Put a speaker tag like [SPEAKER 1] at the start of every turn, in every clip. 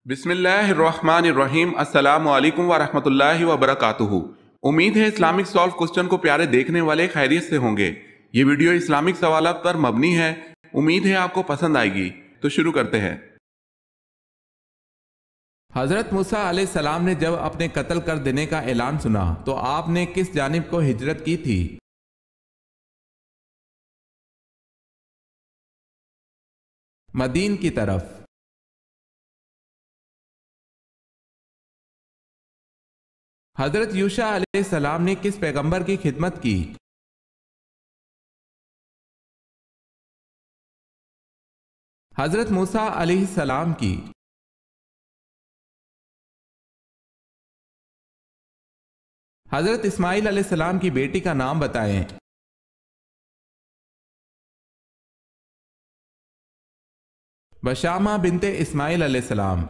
[SPEAKER 1] بسم اللہ الرحمن الرحیم۔ السلام علیکم ورحمۃ اللہ وبرکاتہ۔ امید ہے اسلامک سالو کوسچن کو پیارے دیکھنے والے خیریت سے ہوں گے۔ یہ ویڈیو اسلامک سوالات پر مبنی ہے۔ امید ہے آپ کو پسند آئے گی۔ تو شروع کرتے ہیں۔ حضرت موسیٰ علیہ السلام نے جب اپنے قتل کر دینے کا اعلان سنا تو آپ نے کس جانب کو ہجرت کی تھی؟ مدین کی طرف۔ حضرت یوشع علیہ السلام نے کس پیغمبر کی خدمت کی؟ حضرت موسیٰ علیہ السلام کی۔ حضرت اسماعیل علیہ السلام کی بیٹی کا نام بتائیں۔ بشامہ بنت اسماعیل علیہ السلام۔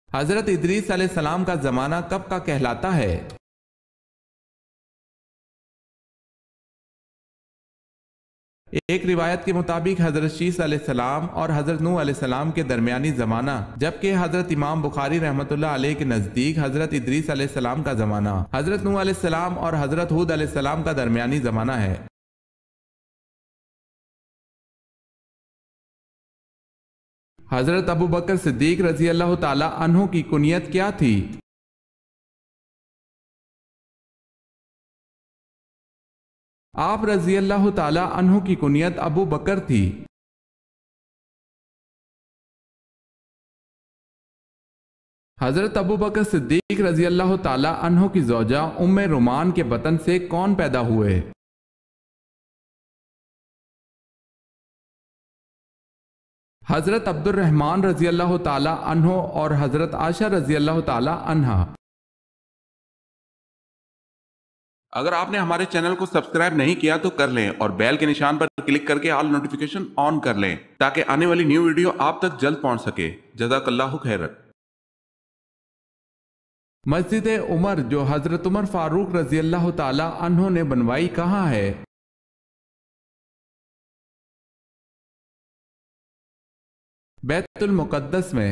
[SPEAKER 1] حضرت ادریس علیہ السلام کا زمانہ کب کا کہلاتا ہے؟ ایک روایت کے مطابق حضرت شیس علیہ السلام اور حضرت نوح علیہ السلام کے درمیانی زمانہ، جبکہ حضرت امام بخاری رحمۃ اللہ علیہ کے نزدیک حضرت ادریس علیہ السلام کا زمانہ، حضرت نوح علیہ السلام اور حضرت ہود علیہ السلام کا درمیانی زمانہ ہے۔ حضرت ابو بکر صدیق رضی اللہ تعالی عنہ کی کنیت کیا تھی؟ آپ رضی اللہ تعالی عنہ کی کنیت ابو بکر تھی۔ حضرت ابو بکر صدیق رضی اللہ تعالی عنہ کی زوجہ ام رومان کے بطن سے کون پیدا ہوئے؟ حضرت عبد الرحمن رضی اللہ تعالی عنہ اور حضرت عائشہ رضی اللہ تعالی عنہا۔ اگر آپ نے ہمارے چینل کو سبسکرائب نہیں کیا تو کر لیں اور بیل کے نشان پر کلک کر کے آل نوٹیفیکیشن آن کر لیں تاکہ آنے والی نیو ویڈیو آپ تک جلد پہنچ سکے۔ جزاک اللہ خیرت۔ مسجد عمر جو حضرت عمر فاروق رضی اللہ تعالی عنہ نے بنوائی کہاں ہے؟ بیت المقدس میں۔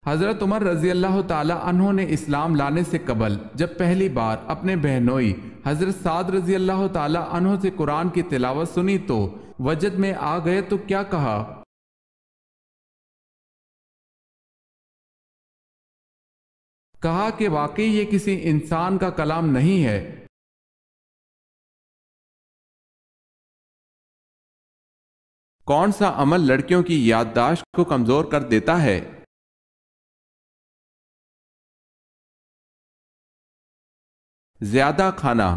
[SPEAKER 1] حضرت عمر رضی اللہ تعالی عنہ نے اسلام لانے سے قبل جب پہلی بار اپنے بہنوئی حضرت سعد رضی اللہ تعالی عنہ سے قرآن کی تلاوت سنی تو وجد میں آ گئے تو کیا کہا؟ کہا کہ واقعی یہ کسی انسان کا کلام نہیں ہے۔ کون سا عمل لڑکیوں کی یادداشت کو کمزور کر دیتا ہے؟ زیادہ کھانا۔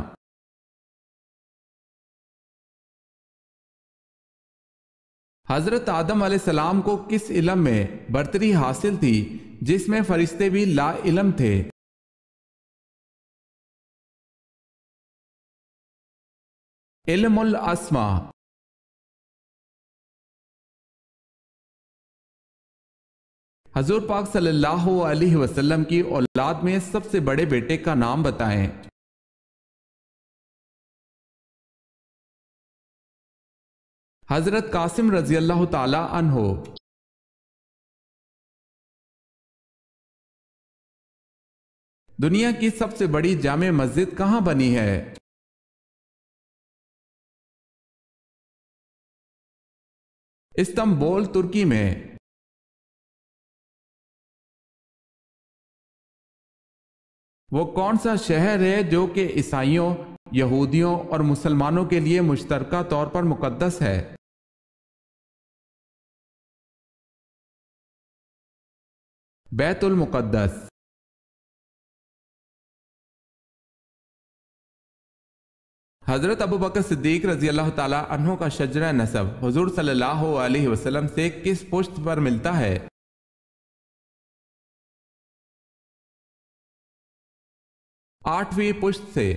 [SPEAKER 1] حضرت آدم علیہ السلام کو کس علم میں برتری حاصل تھی جس میں فرشتے بھی لا علم تھے؟ علم الاسماء۔ حضور پاک صلی اللہ علیہ وسلم کی اولاد میں سب سے بڑے بیٹے کا نام بتائیں۔ حضرت قاسم رضی اللہ تعالی عنہ۔ دنیا کی سب سے بڑی جامع مسجد کہاں بنی ہے؟ استنبول ترکی میں۔ وہ کون سا شہر ہے جو کہ عیسائیوں، یہودیوں اور مسلمانوں کے لیے مشترکہ طور پر مقدس ہے؟ بیت المقدس۔ حضرت ابو بکر صدیق رضی اللہ تعالی عنہ کا شجرہ نسب حضور صلی اللہ علیہ وسلم سے کس پشت پر ملتا ہے؟ آٹھویں پشت سے۔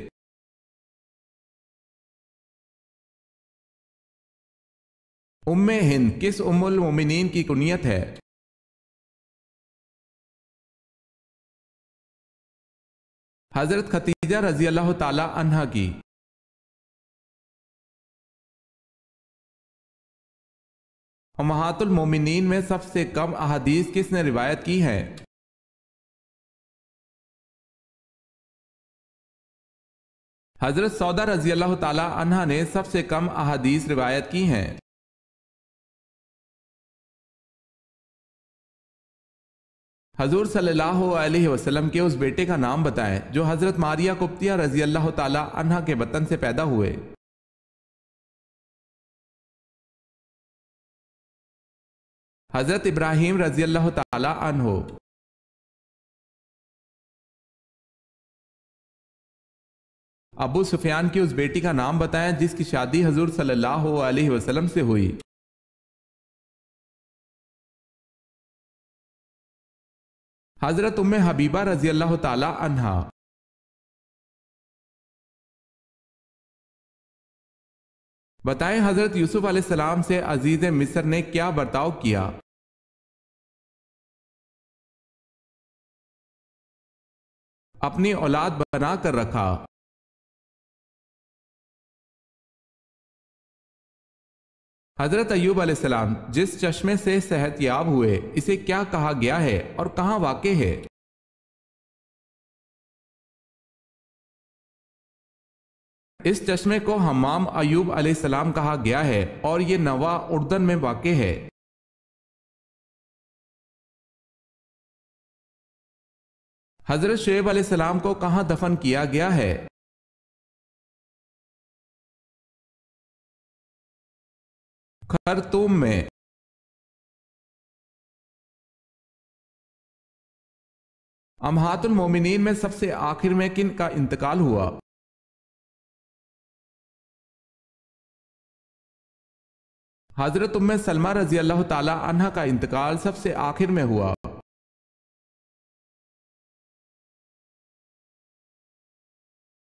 [SPEAKER 1] ام ہند کس ام المومنین کی کنیت ہے؟ حضرت خدیجہ رضی اللہ تعالی عنہا کی۔ امہات المومنین میں سب سے کم احادیث کس نے روایت کی ہے؟ حضرت سودا رضی اللہ تعالی عنہا نے سب سے کم احادیث روایت کی ہیں۔ حضور صلی اللہ علیہ وسلم کے اس بیٹے کا نام بتائیں جو حضرت ماریہ قبطیہ رضی اللہ تعالی عنہا کے بطن سے پیدا ہوئے۔ حضرت ابراہیم رضی اللہ تعالی عنہ۔ ابو سفیان کی اس بیٹی کا نام بتائیں جس کی شادی حضور صلی اللہ علیہ وسلم سے ہوئی۔ حضرت ام حبیبہ رضی اللہ تعالی عنہا۔ بتائیں حضرت یوسف علیہ السلام سے عزیز مصر نے کیا برتاؤ کیا؟ اپنی اولاد بنا کر رکھا۔ حضرت ایوب علیہ السلام جس چشمے سے صحت یاب ہوئے اسے کیا کہا گیا ہے اور کہاں واقع ہے؟ اس چشمے کو حمام ایوب علیہ السلام کہا گیا ہے اور یہ نوا اردن میں واقع ہے۔ حضرت شعیب علیہ السلام کو کہاں دفن کیا گیا ہے؟ خرطوم میں۔ امہات المومنین میں سب سے آخر میں کن کا انتقال ہوا؟ حضرت ام سلمہ رضی اللہ تعالی عنہا کا انتقال سب سے آخر میں ہوا۔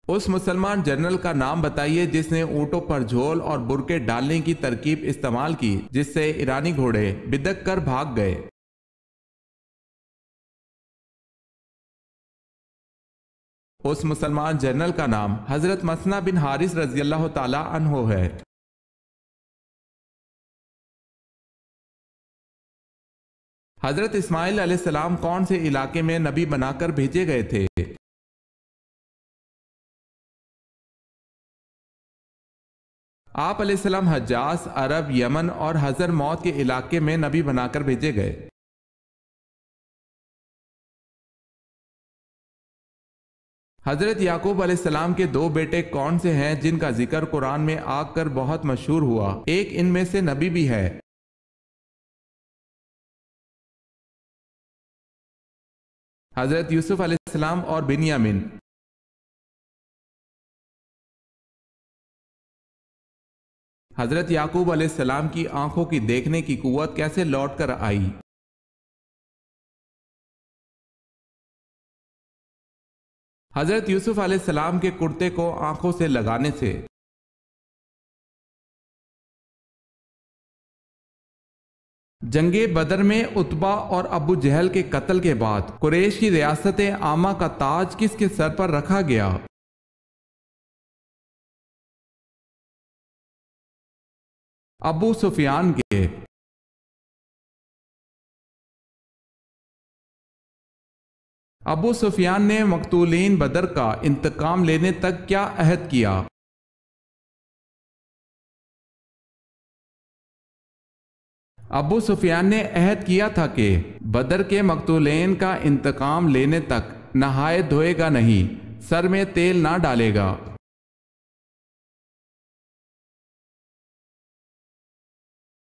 [SPEAKER 1] اس مسلمان جنرل کا نام بتائیے جس نے اونٹوں پر جھول اور برقعے ڈالنے کی ترکیب استعمال کی جس سے ایرانی گھوڑے بدک کر بھاگ گئے۔ اس مسلمان جنرل کا نام حضرت مسنہ بن حارث رضی اللہ تعالی عنہ ہے۔ حضرت اسماعیل علیہ السلام کون سے علاقے میں نبی بنا کر بھیجے گئے تھے؟ آپ علیہ السلام حجاز، عرب، یمن اور حضر موت کے علاقے میں نبی بنا کر بھیجے گئے۔ حضرت یعقوب علیہ السلام کے دو بیٹے کون سے ہیں جن کا ذکر قرآن میں آ کر بہت مشہور ہوا؟ ایک ان میں سے نبی بھی ہے۔ حضرت یوسف علیہ السلام اور بنیامین۔ حضرت یعقوب علیہ السلام کی آنکھوں کی دیکھنے کی قوت کیسے لوٹ کر آئی؟ حضرت یوسف علیہ السلام کے کرتے کو آنکھوں سے لگانے سے۔ جنگ بدر میں عتبہ اور ابو جہل کے قتل کے بعد قریش کی ریاست عامہ کا تاج کس کے سر پر رکھا گیا؟ ابو سفیان کے۔ ابو سفیان نے مقتولین بدر کا انتقام لینے تک کیا عہد کیا؟ ابو سفیان نے عہد کیا تھا کہ بدر کے مقتولین کا انتقام لینے تک نہائے دھوئے گا نہیں، سر میں تیل نہ ڈالے گا۔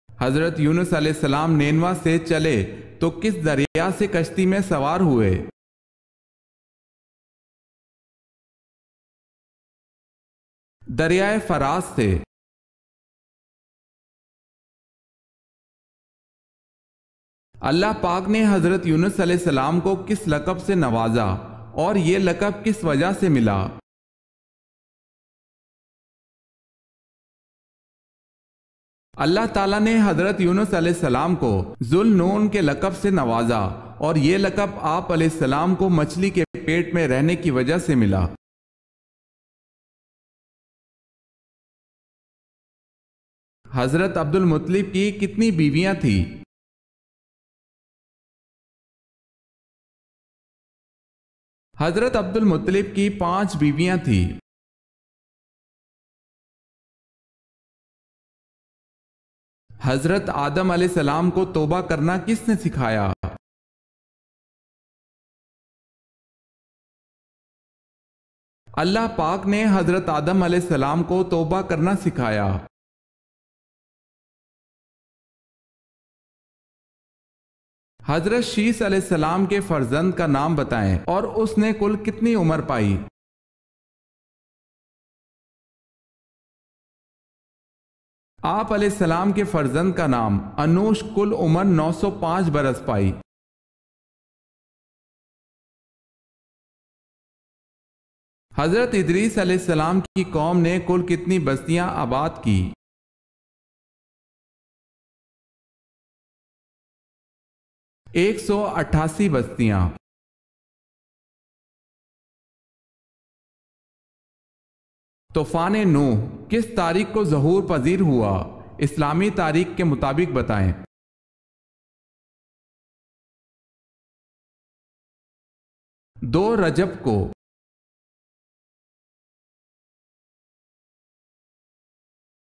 [SPEAKER 1] حضرت یونس علیہ السلام نینوا سے چلے تو کس دریا سے کشتی میں سوار ہوئے؟ دریائے فراز سے۔ اللہ پاک نے حضرت یونس علیہ السلام کو کس لقب سے نوازا اور یہ لقب کس وجہ سے ملا؟ اللہ تعالیٰ نے حضرت یونس علیہ السلام کو ذو النون کے لقب سے نوازا اور یہ لقب آپ علیہ السلام کو مچھلی کے پیٹ میں رہنے کی وجہ سے ملا۔ حضرت عبد المطلب کی کتنی بیویاں تھیں؟ حضرت عبد المطلب کی 5 بیویاں تھیں۔ حضرت آدم علیہ السلام کو توبہ کرنا کس نے سکھایا؟ اللہ پاک نے حضرت آدم علیہ السلام کو توبہ کرنا سکھایا۔ حضرت شیس علیہ السلام کے فرزند کا نام بتائیں اور اس نے کل کتنی عمر پائی؟ آپ علیہ السلام کے فرزند کا نام انوش کل عمر 905 برس پائی۔ حضرت ادریس علیہ السلام کی قوم نے کل کتنی بستیاں آباد کی؟ 188 بستیاں۔ طوفان نوح کس تاریخ کو ظہور پذیر ہوا؟ اسلامی تاریخ کے مطابق بتائیں۔ دو رجب کو۔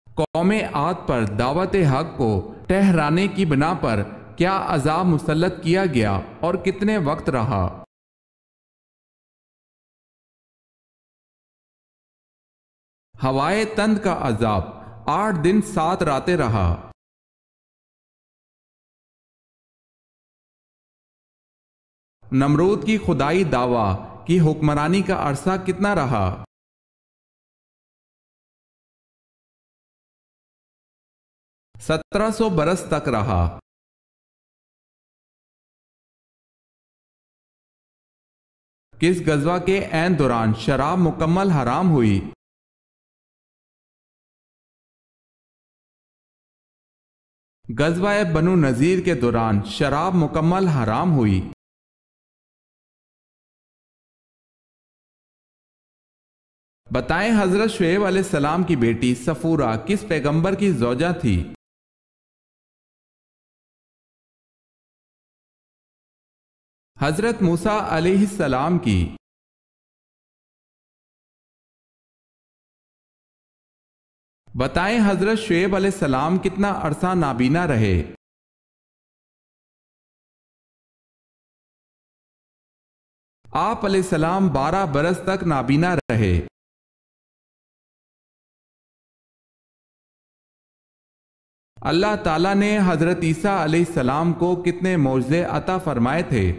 [SPEAKER 1] قوم عاد پر دعوت حق کو ٹھہرانے کی بنا پر کیا عذاب مسلط کیا گیا اور کتنے وقت رہا؟ ہوائے تند کا عذاب 8 دن 7 راتیں رہا۔ نمرود کی خدائی دعویٰ کی حکمرانی کا عرصہ کتنا رہا؟ 1700 برس تک رہا۔ کس غزوہ کے عین دوران شراب مکمل حرام ہوئی؟ غزوہ بنو نذیر کے دوران شراب مکمل حرام ہوئی۔ بتائیں حضرت شعیب علیہ السلام کی بیٹی صفورہ کس پیغمبر کی زوجہ تھی؟ حضرت موسیٰ علیہ السلام کی۔ بتائیں حضرت شعیب علیہ السلام کتنا عرصہ نابینا رہے؟ آپ علیہ السلام 12 برس تک نابینا رہے۔ اللہ تعالیٰ نے حضرت عیسیٰ علیہ السلام کو کتنے معجزے عطا فرمائے تھے؟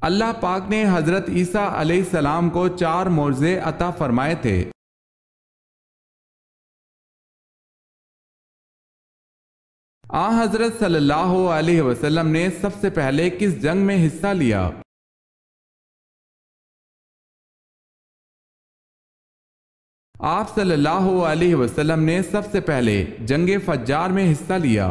[SPEAKER 1] اللہ پاک نے حضرت عیسیٰ علیہ السلام کو 4 معجزے عطا فرمائے تھے۔ حضرت صلی اللہ علیہ وسلم نے سب سے پہلے کس جنگ میں حصہ لیا؟ آپ صلی اللہ علیہ وسلم نے سب سے پہلے جنگ فجار میں حصہ لیا۔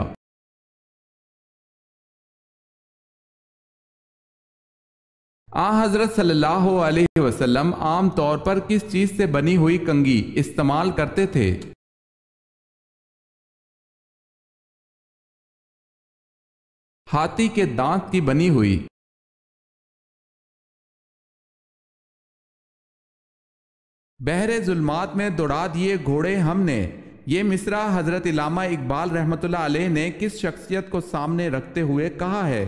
[SPEAKER 1] حضرت صلی اللہ علیہ وسلم عام طور پر کس چیز سے بنی ہوئی کنگھی استعمال کرتے تھے؟ ہاتھی کے دانت کی بنی ہوئی۔ بحر ظلمات میں دوڑا دیے گھوڑے ہم نے، یہ مصرع حضرت علامہ اقبال رحمۃ اللہ علیہ نے کس شخصیت کو سامنے رکھتے ہوئے کہا ہے؟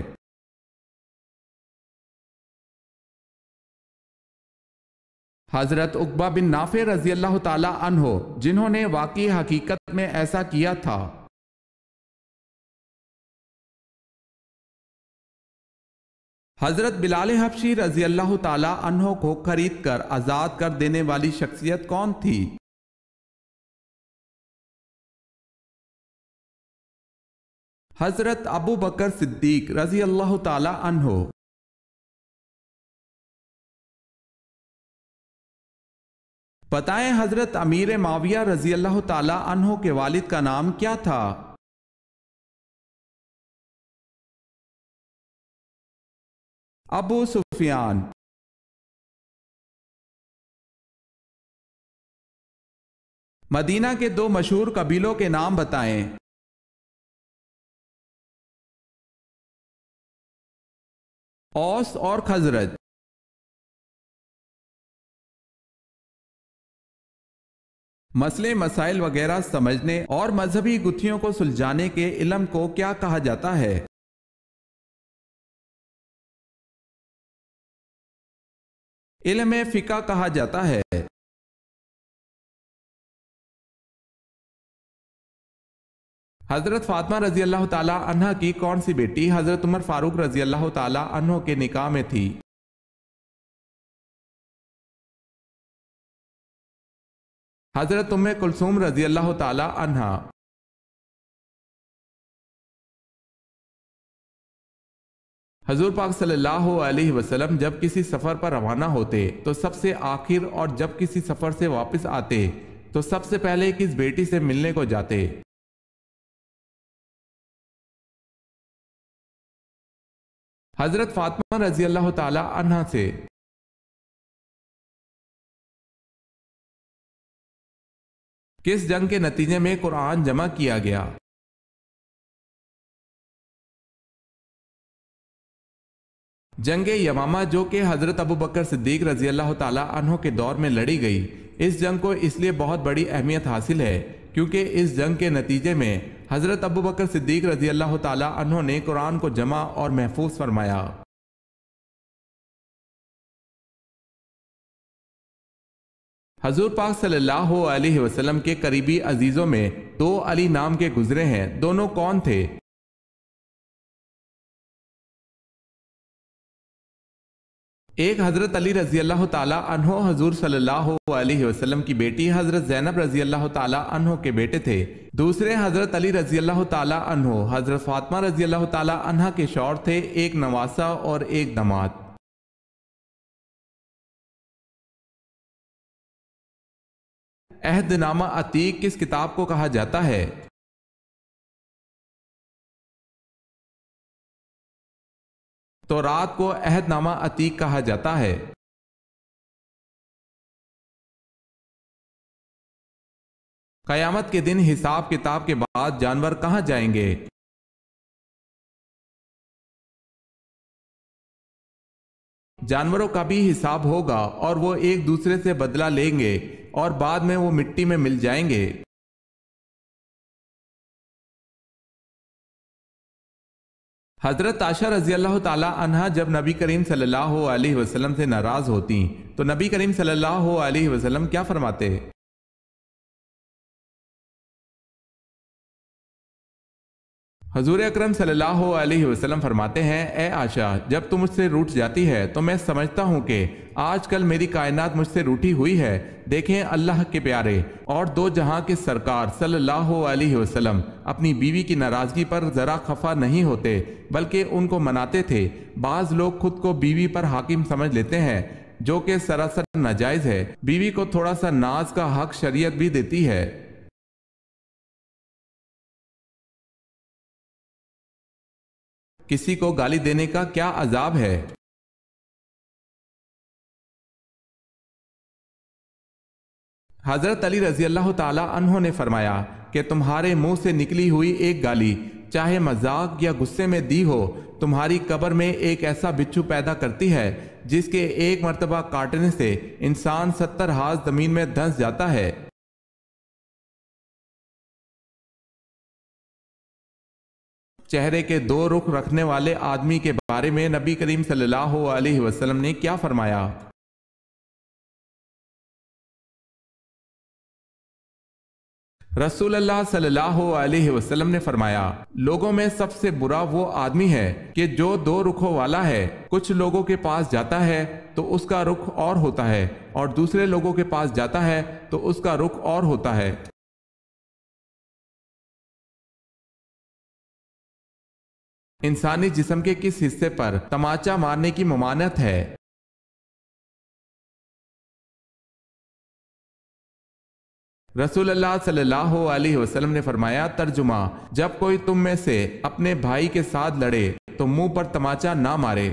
[SPEAKER 1] حضرت عقبہ بن نافع رضی اللہ تعالی عنہ، جنہوں نے واقعی حقیقت میں ایسا کیا تھا۔ حضرت بلال حبشی رضی اللہ تعالی عنہ کو خرید کر آزاد کر دینے والی شخصیت کون تھی؟ حضرت ابو بکر صدیق رضی اللہ تعالی عنہ۔ بتائیں حضرت امیر معاویہ رضی اللہ تعالی عنہ کے والد کا نام کیا تھا؟ ابو سفیان۔ مدینہ کے دو مشہور قبیلوں کے نام بتائیں۔ اوس اور خزرج۔ مسئلے مسائل وغیرہ سمجھنے اور مذہبی گتھیوں کو سلجھانے کے علم کو کیا کہا جاتا ہے؟ علم فقہ کہا جاتا ہے۔ حضرت فاطمہ رضی اللہ تعالی عنہ کی کون سی بیٹی حضرت عمر فاروق رضی اللہ تعالی عنہ کے نکاح میں تھی؟ حضرت ام کلثوم رضی اللہ تعالی عنہ۔ حضور پاک صلی اللہ علیہ وسلم جب کسی سفر پر روانہ ہوتے تو سب سے آخر، اور جب کسی سفر سے واپس آتے تو سب سے پہلے کس بیٹی سے ملنے کو جاتے؟ حضرت فاطمہ رضی اللہ تعالی عنہ سے۔ کس جنگ کے نتیجے میں قرآن جمع کیا گیا؟ جنگ یمامہ، جو کہ حضرت ابو بکر صدیق رضی اللہ تعالی عنہ کے دور میں لڑی گئی۔ اس جنگ کو اس لیے بہت بڑی اہمیت حاصل ہے کیونکہ اس جنگ کے نتیجے میں حضرت ابو بکر صدیق رضی اللہ تعالی عنہ نے قرآن کو جمع اور محفوظ فرمایا۔ حضور پاک صلی اللہ علیہ وسلم کے قریبی عزیزوں میں دو علی نام کے گزرے ہیں، دونوں کون تھے؟ ایک حضرت علی رضی اللہ تعالی عنہ حضور صلی اللہ علیہ وسلم کی بیٹی حضرت زینب رضی اللہ تعالی عنہ کے بیٹے تھے، دوسرے حضرت علی رضی اللہ تعالی عنہ حضرت فاطمہ رضی اللہ تعالی عنہ کے شوہر تھے، ایک نواسہ اور ایک داماد۔ عہد نامہ عتیق کس کتاب کو کہا جاتا ہے؟ تورات کو عہد نامہ عتیق کہا جاتا ہے۔ قیامت کے دن حساب کتاب کے بعد جانور کہاں جائیں گے؟ جانوروں کا بھی حساب ہوگا اور وہ ایک دوسرے سے بدلہ لیں گے اور بعد میں وہ مٹی میں مل جائیں گے۔ حضرت عائشہ رضی اللہ تعالی عنہا جب نبی کریم صلی اللہ علیہ وسلم سے ناراض ہوتی تو نبی کریم صلی اللہ علیہ وسلم کیا فرماتے؟ حضور اکرم صلی اللہ علیہ وسلم فرماتے ہیں، اے عائشہ، جب تم مجھ سے روٹھ جاتی ہے تو میں سمجھتا ہوں کہ آج کل میری کائنات مجھ سے روٹھی ہوئی ہے۔ دیکھیں، اللہ کے پیارے اور دو جہاں کے سرکار صلی اللہ علیہ وسلم اپنی بیوی کی ناراضگی پر ذرا خفا نہیں ہوتے بلکہ ان کو مناتے تھے۔ بعض لوگ خود کو بیوی پر حاکم سمجھ لیتے ہیں جو کہ سراسر ناجائز ہے۔ بیوی کو تھوڑا سا ناز کا حق شریعت بھی دیتی ہے۔ کسی کو گالی دینے کا کیا عذاب ہے؟ حضرت علی رضی اللہ تعالی عنہ نے فرمایا کہ تمہارے منہ سے نکلی ہوئی ایک گالی چاہے مذاق یا غصے میں دی ہو، تمہاری قبر میں ایک ایسا بچھو پیدا کرتی ہے جس کے ایک مرتبہ کاٹنے سے انسان 70 ہاتھ زمین میں دھنس جاتا ہے۔ چہرے کے دو رخ رکھنے والے آدمی کے بارے میں نبی کریم صلی اللہ علیہ وسلم نے کیا فرمایا؟ رسول اللہ صلی اللہ علیہ وسلم نے فرمایا، لوگوں میں سب سے برا وہ آدمی ہے کہ جو دو رخوں والا ہے۔ کچھ لوگوں کے پاس جاتا ہے تو اس کا رخ اور ہوتا ہے اور دوسرے لوگوں کے پاس جاتا ہے تو اس کا رخ اور ہوتا ہے۔ انسانی جسم کے کس حصے پر تماچا مارنے کی ممانعت ہے؟ رسول اللہ صلی اللہ علیہ وسلم نے فرمایا، ترجمہ، جب کوئی تم میں سے اپنے بھائی کے ساتھ لڑے تو منہ پر تماچا نہ مارے۔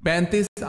[SPEAKER 1] 35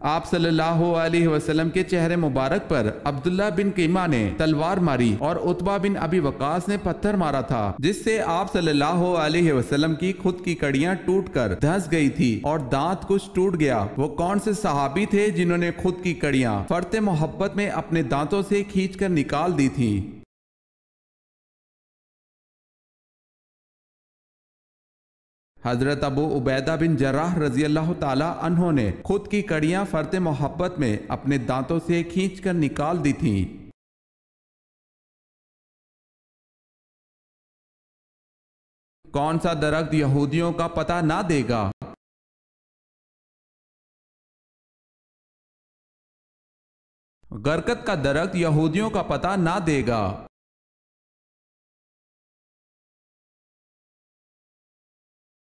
[SPEAKER 1] آپ صلی اللہ علیہ وسلم کے چہرے مبارک پر عبداللہ بن قیمہ نے تلوار ماری اور عتبہ بن ابی وقاص نے پتھر مارا تھا، جس سے آپ صلی اللہ علیہ وسلم کی خود کی کڑیاں ٹوٹ کر دھنس گئی تھی اور دانت کچھ ٹوٹ گیا۔ وہ کون سے صحابی تھے جنہوں نے خود کی کڑیاں فرط محبت میں اپنے دانتوں سے کھینچ کر نکال دی تھی؟ حضرت ابو عبیدہ بن جراح رضی اللہ تعالی عنہ نے خود کی کڑیاں فرط محبت میں اپنے دانتوں سے کھینچ کر نکال دی تھیں۔ کون سا درخت یہودیوں کا پتہ نہ دے گا؟ گرکت کا درخت یہودیوں کا پتہ نہ دے گا۔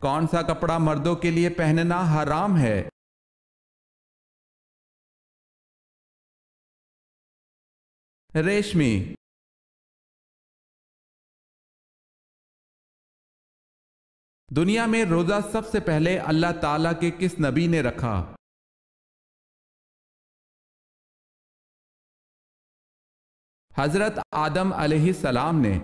[SPEAKER 1] کون سا کپڑا مردوں کے لیے پہننا حرام ہے؟ ریشمی۔ دنیا میں روزہ سب سے پہلے اللہ تعالیٰ کے کس نبی نے رکھا؟ حضرت آدم علیہ السلام نے۔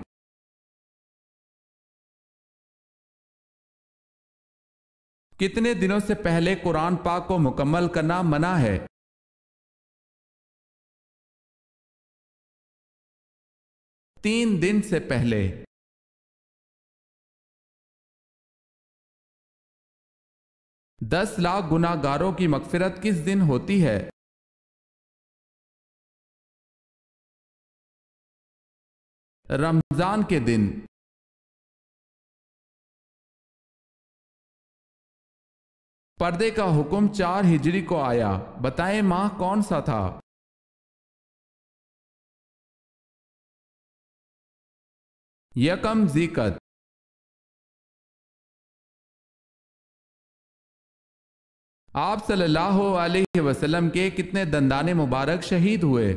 [SPEAKER 1] کتنے دنوں سے پہلے قرآن پاک کو مکمل کرنا منع ہے؟ 3 دن سے پہلے۔ 10 لاکھ گناہ گاروں کی مغفرت کس دن ہوتی ہے؟ رمضان کے دن۔ پردے کا حکم 4 ہجری کو آیا، بتائیں ماہ کون سا تھا؟ یکم ذی-قعدہ۔ آپ صلی اللہ علیہ وسلم کے کتنے دندان مبارک شہید ہوئے؟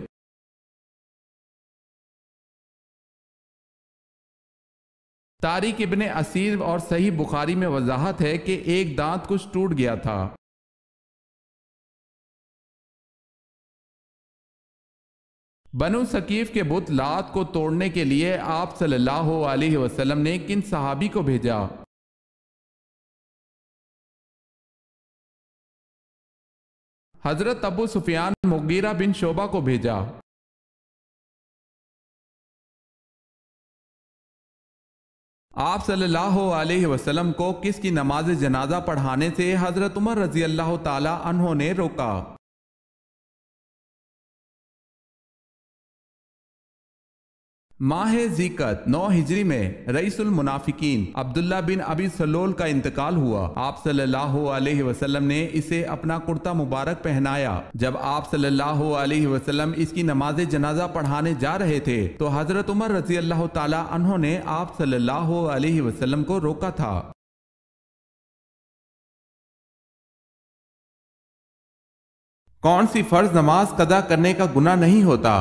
[SPEAKER 1] طارق ابن اسیر اور صحیح بخاری میں وضاحت ہے کہ ایک دانت کچھ ٹوٹ گیا تھا۔ بنو ثقیف کے بت لات کو توڑنے کے لیے آپ صلی اللہ علیہ وسلم نے کن صحابی کو بھیجا؟ حضرت ابو سفیان مغیرہ بن شعبہ کو بھیجا۔ آپ صلی اللہ علیہ وسلم کو کس کی نماز جنازہ پڑھانے سے حضرت عمر رضی اللہ تعالی عنہ نے روکا؟ ماہ ذی-قعدہ 9 ہجری میں رئیس المنافقین عبداللہ بن ابی سلول کا انتقال ہوا۔ آپ صلی اللہ علیہ وسلم نے اسے اپنا کرتا مبارک پہنایا۔ جب آپ صلی اللہ علیہ وسلم اس کی نماز جنازہ پڑھانے جا رہے تھے تو حضرت عمر رضی اللہ تعالی عنہ نے آپ صلی اللہ علیہ وسلم کو روکا تھا۔ کون سی فرض نماز قضا کرنے کا گناہ نہیں ہوتا؟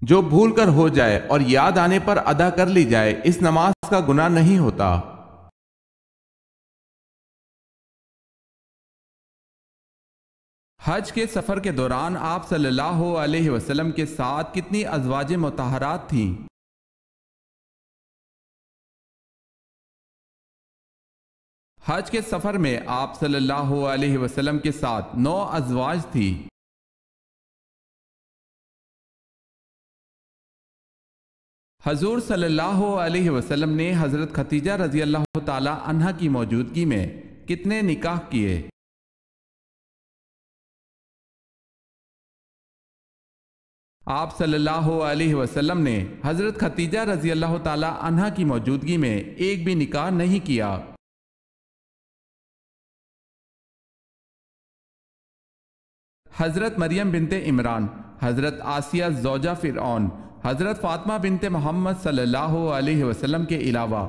[SPEAKER 1] جو بھول کر ہو جائے اور یاد آنے پر ادا کر لی جائے، اس نماز کا گناہ نہیں ہوتا۔ حج کے سفر کے دوران آپ صلی اللہ علیہ وسلم کے ساتھ کتنی ازواج مطہرات تھیں؟ حج کے سفر میں آپ صلی اللہ علیہ وسلم کے ساتھ 9 ازواج تھی۔ حضور صلی اللہ علیہ وسلم نے حضرت خدیجہ رضی اللہ تعالی عنہا کی موجودگی میں کتنے نکاح کیے؟ آپ صلی اللہ علیہ وسلم نے حضرت خدیجہ رضی اللہ تعالی عنہا کی موجودگی میں ایک بھی نکاح نہیں کیا۔ حضرت مریم بنت عمران، حضرت آسیہ زوجہ فرعون، حضرت فاطمہ بنت محمد صلی اللہ علیہ وسلم کے علاوہ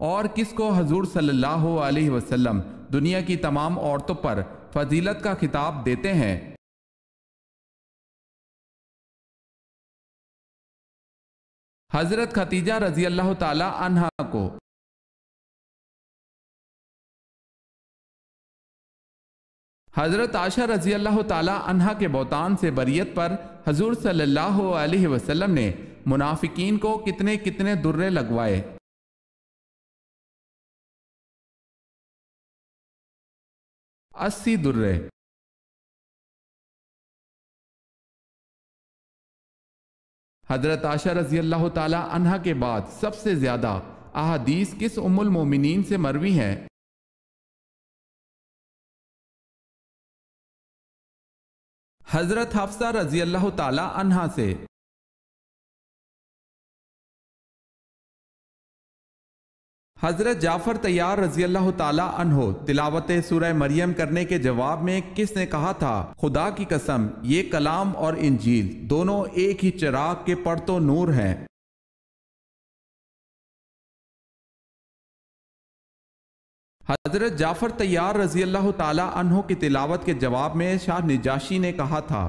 [SPEAKER 1] اور کس کو حضور صلی اللہ علیہ وسلم دنیا کی تمام عورتوں پر فضیلت کا خطاب دیتے ہیں؟ حضرت خدیجہ رضی اللہ تعالی عنہا کو۔ حضرت عائشہ رضی اللہ تعالی عنہا کے بہتان سے بریت پر حضور صلی اللہ علیہ وسلم نے منافقین کو کتنے کتنے درے لگوائے۔ 80 درے۔ حضرت عائشہ رضی اللہ تعالی عنہا کے بعد سب سے زیادہ احادیث کس ام المومنین سے مروی ہیں؟ حضرت حفصہ رضی اللہ تعالی عنہا سے۔ حضرت جعفر طیار رضی اللہ تعالی عنہ تلاوت سورہ مریم کرنے کے جواب میں کس نے کہا تھا، خدا کی قسم یہ کلام اور انجیل دونوں ایک ہی چراغ کے پرتو نور ہیں۔ حضرت جعفر طیار رضی اللہ تعالی عنہ کی تلاوت کے جواب میں شاہ نجاشی نے کہا تھا،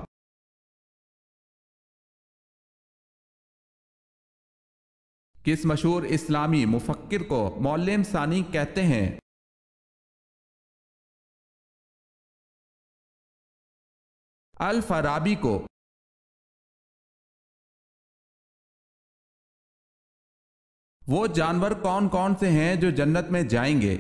[SPEAKER 1] کس مشہور اسلامی مفکر کو معلم ثانی کہتے ہیں؟ الفارابی کو۔ وہ جانور کون کون سے ہیں جو جنت میں جائیں گے؟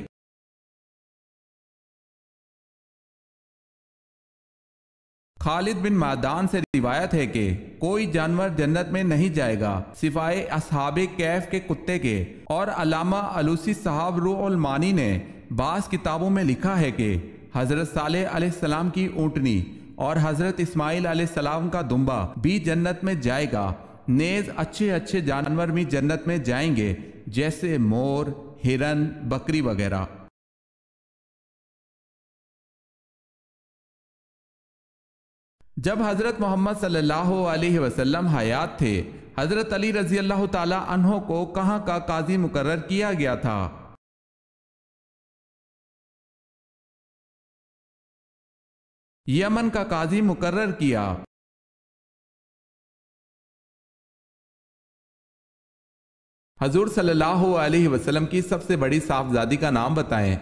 [SPEAKER 1] خالد بن معدان سے روایت ہے کہ کوئی جانور جنت میں نہیں جائے گا سوائے اصحاب کہف کے کتے کے، اور علامہ علوسی صاحب روح المعانی نے بعض کتابوں میں لکھا ہے کہ حضرت صالح علیہ السلام کی اونٹنی اور حضرت اسماعیل علیہ السلام کا دمبا بھی جنت میں جائے گا، نیز اچھے اچھے جانور بھی جنت میں جائیں گے جیسے مور، ہرن، بکری وغیرہ۔ جب حضرت محمد صلی اللہ علیہ وسلم حیات تھے، حضرت علی رضی اللہ تعالی عنہ کو کہاں کا قاضی مقرر کیا گیا تھا؟ یمن کا قاضی مقرر کیا۔ حضور صلی اللہ علیہ وسلم کی سب سے بڑی صاحبزادی کا نام بتائیں۔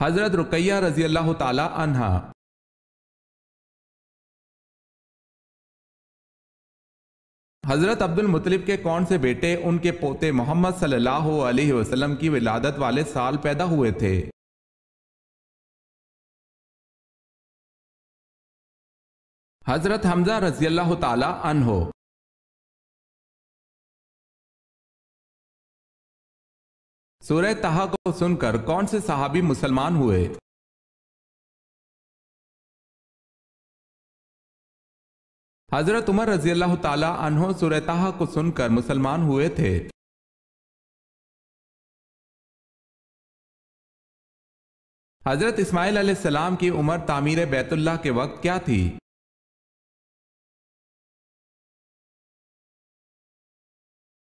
[SPEAKER 1] حضرت رقیہ رضی اللہ تعالی عنہا۔ حضرت عبد المطلب کے کون سے بیٹے ان کے پوتے محمد صلی اللہ علیہ وسلم کی ولادت والے سال پیدا ہوئے تھے؟ حضرت حمزہ رضی اللہ تعالی عنہ۔ سورہ طٰہٰ کو سن کر کون سے صحابی مسلمان ہوئے؟ حضرت عمر رضی اللہ تعالی عنہ سورہ طٰہٰ کو سن کر مسلمان ہوئے تھے۔ حضرت اسماعیل علیہ السلام کی عمر تعمیر بیت اللہ کے وقت کیا تھی؟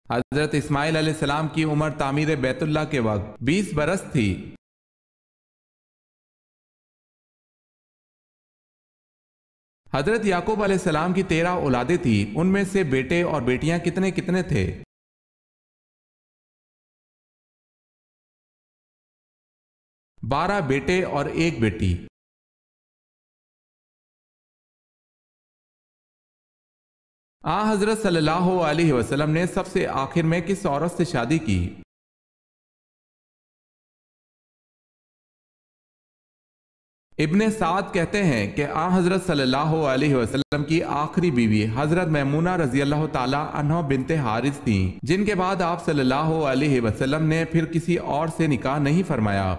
[SPEAKER 1] حضرت اسماعیل علیہ السلام کی عمر تعمیر بیت اللہ کے وقت 20 برس تھی۔ حضرت یعقوب علیہ السلام کی 13 اولادیں تھیں، ان میں سے بیٹے اور بیٹیاں کتنے کتنے تھے؟ 12 بیٹے اور 1 بیٹی۔ حضرت صلی اللہ علیہ وسلم نے سب سے آخر میں کس عورت سے شادی کی؟ ابن سعد کہتے ہیں کہ حضرت صلی اللہ علیہ وسلم کی آخری بیوی حضرت میمونہ رضی اللہ تعالی عنہ بنت حارث تھیں، جن کے بعد آپ صلی اللہ علیہ وسلم نے پھر کسی اور سے نکاح نہیں فرمایا۔